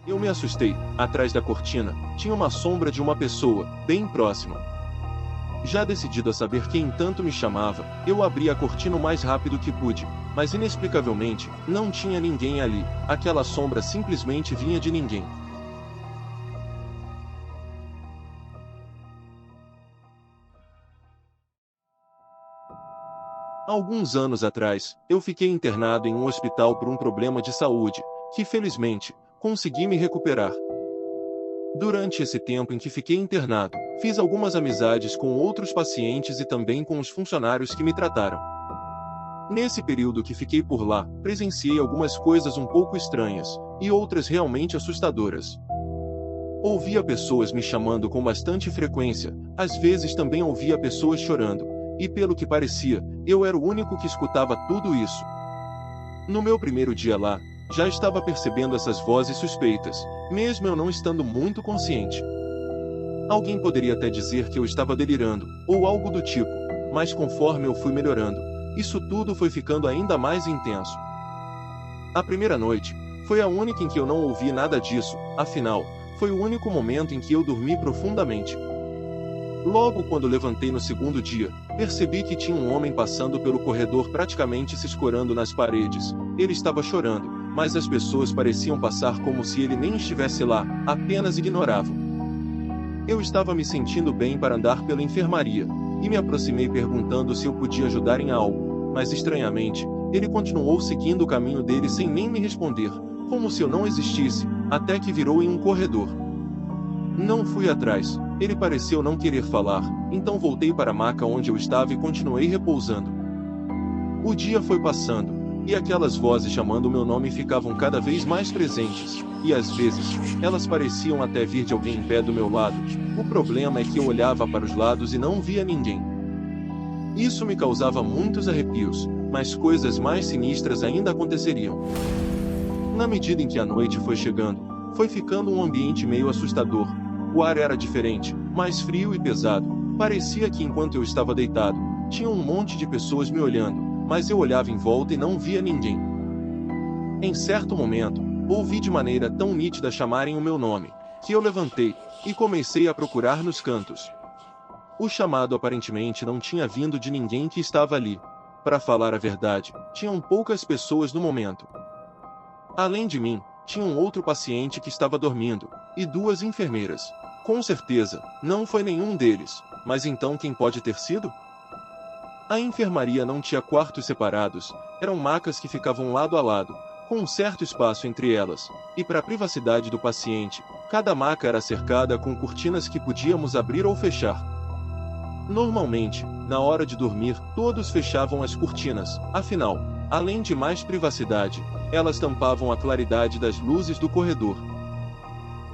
Eu me assustei. Atrás da cortina, tinha uma sombra de uma pessoa, bem próxima. Já decidido a saber quem tanto me chamava, eu abri a cortina o mais rápido que pude, mas inexplicavelmente, não tinha ninguém ali. Aquela sombra simplesmente vinha de ninguém. Alguns anos atrás, eu fiquei internado em um hospital por um problema de saúde, que felizmente, consegui me recuperar. Durante esse tempo em que fiquei internado, fiz algumas amizades com outros pacientes e também com os funcionários que me trataram. Nesse período que fiquei por lá, presenciei algumas coisas um pouco estranhas, e outras realmente assustadoras. Ouvia pessoas me chamando com bastante frequência, às vezes também ouvia pessoas chorando, e pelo que parecia, eu era o único que escutava tudo isso. No meu primeiro dia lá, já estava percebendo essas vozes suspeitas, mesmo eu não estando muito consciente. Alguém poderia até dizer que eu estava delirando, ou algo do tipo, mas conforme eu fui melhorando, isso tudo foi ficando ainda mais intenso. A primeira noite foi a única em que eu não ouvi nada disso, afinal, foi o único momento em que eu dormi profundamente. Logo quando levantei no segundo dia, percebi que tinha um homem passando pelo corredor praticamente se escorando nas paredes. Ele estava chorando, mas as pessoas pareciam passar como se ele nem estivesse lá, apenas ignoravam. Eu estava me sentindo bem para andar pela enfermaria, e me aproximei perguntando se eu podia ajudar em algo, mas estranhamente, ele continuou seguindo o caminho dele sem nem me responder, como se eu não existisse, até que virou em um corredor. Não fui atrás, ele pareceu não querer falar, então voltei para a maca onde eu estava e continuei repousando. O dia foi passando, e aquelas vozes chamando meu nome ficavam cada vez mais presentes, e às vezes, elas pareciam até vir de alguém em pé do meu lado. O problema é que eu olhava para os lados e não via ninguém. Isso me causava muitos arrepios, mas coisas mais sinistras ainda aconteceriam. Na medida em que a noite foi chegando, foi ficando um ambiente meio assustador. O ar era diferente, mais frio e pesado. Parecia que enquanto eu estava deitado, tinha um monte de pessoas me olhando, mas eu olhava em volta e não via ninguém. Em certo momento, ouvi de maneira tão nítida chamarem o meu nome, que eu levantei e comecei a procurar nos cantos. O chamado aparentemente não tinha vindo de ninguém que estava ali. Para falar a verdade, tinham poucas pessoas no momento. Além de mim, tinha um outro paciente que estava dormindo, e duas enfermeiras. Com certeza, não foi nenhum deles, mas então quem pode ter sido? A enfermaria não tinha quartos separados, eram macas que ficavam lado a lado, com um certo espaço entre elas, e para a privacidade do paciente, cada maca era cercada com cortinas que podíamos abrir ou fechar. Normalmente, na hora de dormir, todos fechavam as cortinas, afinal, além de mais privacidade, elas tampavam a claridade das luzes do corredor.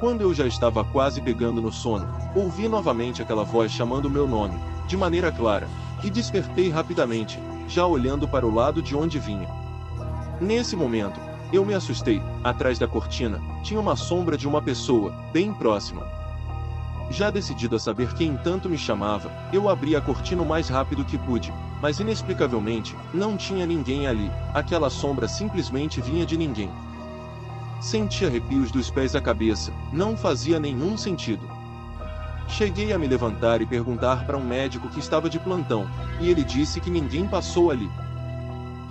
Quando eu já estava quase pegando no sono, ouvi novamente aquela voz chamando meu nome, de maneira clara, e despertei rapidamente, já olhando para o lado de onde vinha. Nesse momento, eu me assustei. Atrás da cortina, tinha uma sombra de uma pessoa, bem próxima. Já decidido a saber quem tanto me chamava, eu abri a cortina o mais rápido que pude, mas inexplicavelmente, não tinha ninguém ali. Aquela sombra simplesmente vinha de ninguém. Senti arrepios dos pés à cabeça, não fazia nenhum sentido. Cheguei a me levantar e perguntar para um médico que estava de plantão, e ele disse que ninguém passou ali.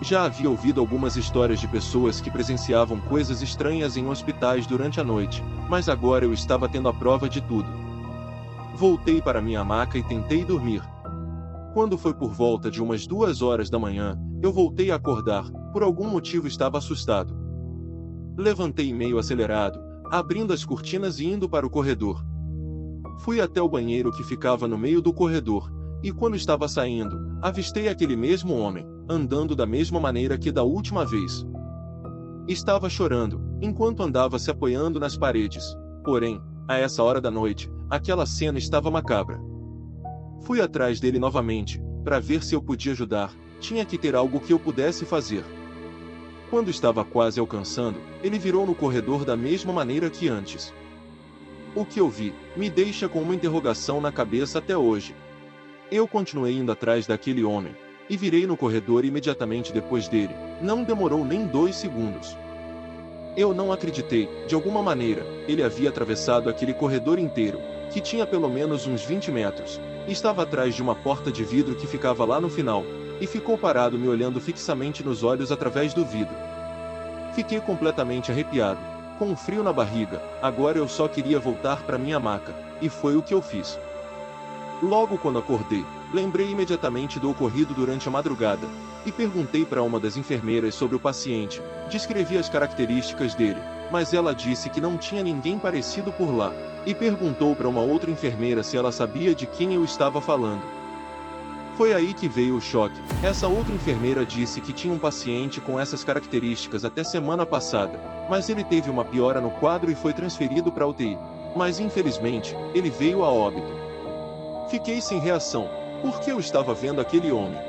Já havia ouvido algumas histórias de pessoas que presenciavam coisas estranhas em hospitais durante a noite, mas agora eu estava tendo a prova de tudo. Voltei para minha maca e tentei dormir. Quando foi por volta de umas 2 horas da manhã, eu voltei a acordar, por algum motivo estava assustado. Levantei meio acelerado, abrindo as cortinas e indo para o corredor. Fui até o banheiro que ficava no meio do corredor, e quando estava saindo, avistei aquele mesmo homem, andando da mesma maneira que da última vez. Estava chorando, enquanto andava se apoiando nas paredes. Porém, a essa hora da noite, aquela cena estava macabra. Fui atrás dele novamente, para ver se eu podia ajudar. Tinha que ter algo que eu pudesse fazer. Quando estava quase alcançando, ele virou no corredor da mesma maneira que antes. O que eu vi, me deixa com uma interrogação na cabeça até hoje. Eu continuei indo atrás daquele homem, e virei no corredor imediatamente depois dele. Não demorou nem 2 segundos. Eu não acreditei. De alguma maneira, ele havia atravessado aquele corredor inteiro, que tinha pelo menos uns 20 metros, e estava atrás de uma porta de vidro que ficava lá no final, e ficou parado me olhando fixamente nos olhos através do vidro. Fiquei completamente arrepiado, com um frio na barriga. Agora eu só queria voltar para minha maca, e foi o que eu fiz. Logo quando acordei, lembrei imediatamente do ocorrido durante a madrugada, e perguntei para uma das enfermeiras sobre o paciente. Descrevi as características dele, mas ela disse que não tinha ninguém parecido por lá, e perguntou para uma outra enfermeira se ela sabia de quem eu estava falando. Foi aí que veio o choque. Essa outra enfermeira disse que tinha um paciente com essas características até semana passada, mas ele teve uma piora no quadro e foi transferido para a UTI. Mas infelizmente, ele veio a óbito. Fiquei sem reação, porque eu estava vendo aquele homem.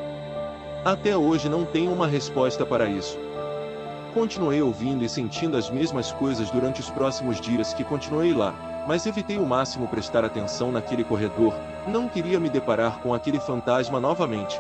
Até hoje não tenho uma resposta para isso. Continuei ouvindo e sentindo as mesmas coisas durante os próximos dias que continuei lá, mas evitei ao máximo prestar atenção naquele corredor. Não queria me deparar com aquele fantasma novamente.